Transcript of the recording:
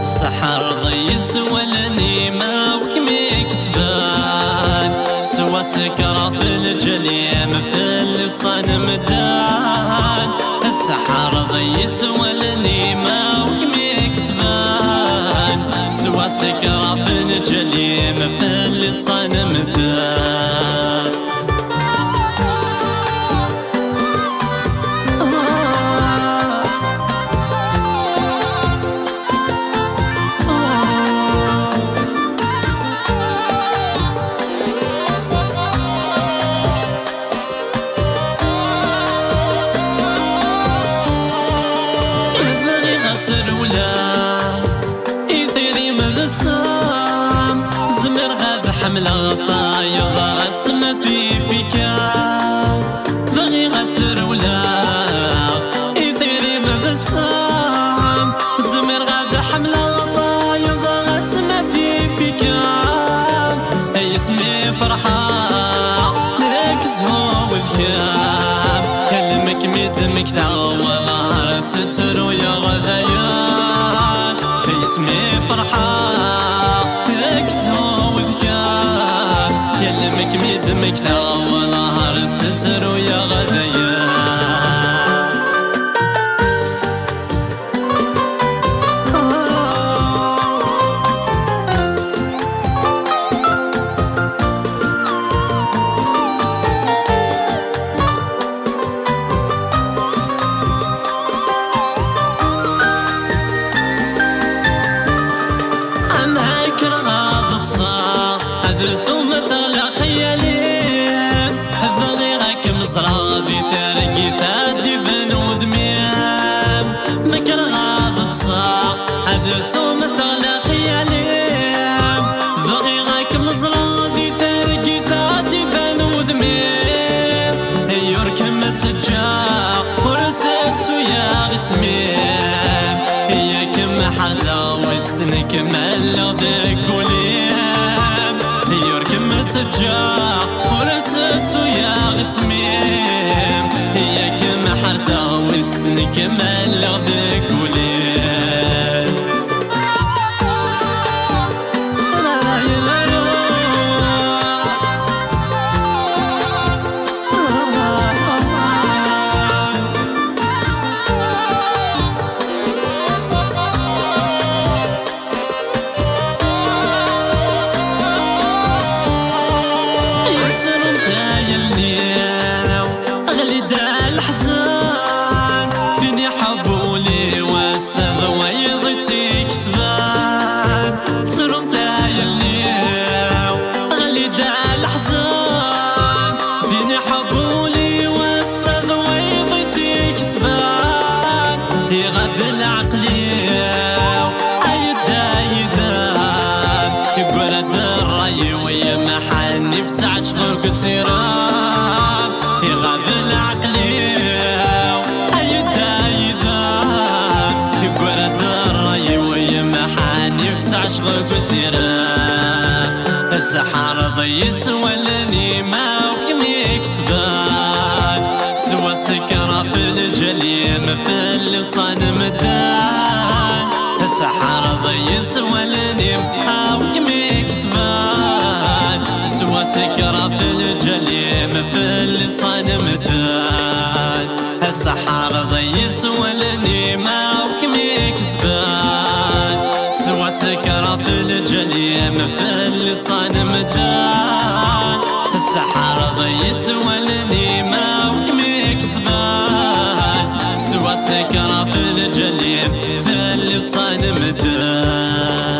السحر ضي سوى النيمة وكمي كسبان، سوى سكرة في الجليم في اللسان مدان. السحر ضي سوى النيمة وكمي كسبان، سوى سكرة في الجليم في اللسان مدان. يثيري من الصام زمر غاب حملة غطايض غسمة في فكام. بغي غسر ولا يثيري من الصام زمر غاب حملة غطايض غسمة في فكام. اي اسمي فرحة نكس هو وذكام، كلمك ميدمك ثغوى ظهر ستر ويا غذيان. اسمي فرحة يكسو وذكار، يلمك ميدمك ثغوى ظهر ستر ويا غذيان. ادرسو مثل خيالين بغيرك مصرابي ترقي ثادي بنو دميم. مكر غاض تصاق ادرسو مثل خيالين بغيرك مصرابي ترقي ثادي بنو دميم. يركم تجاق ورسلت ويا غسميم، هيكم حرزة وستنك ملو ذيك وليم. يركم تجاق ورست ويا غسميم، هيكم حرزة وستنك ملو ذيك وليم. كسبان تصرم تايا الليل غلي دا الحزان، فيني حبولي والسغ ويضتي كسبان. يغاب العقلي عيدا يذاب، يقول الراي ويا محني في ساعة شغل كسيران. يغاب العقلي عيدا يذاب، يقول الراي ويا محني في ساعة شغل كسيران. السحر ضي سوى النيمة وكمي كسبان، سوى سكرة في الجليم في اللسان مدان. السحر ضي سوى النيمة وكمي كسبان، سوى سكرة في الجليم في اللسان مدان. السحر ضي سوى النيمة وكمي كسبان، سوى سكرة في الجليم في اللسان مدان. السحر ضي سوى النيمة وكمي كسبان، سوى سكرة في الجليم في اللسان مدان.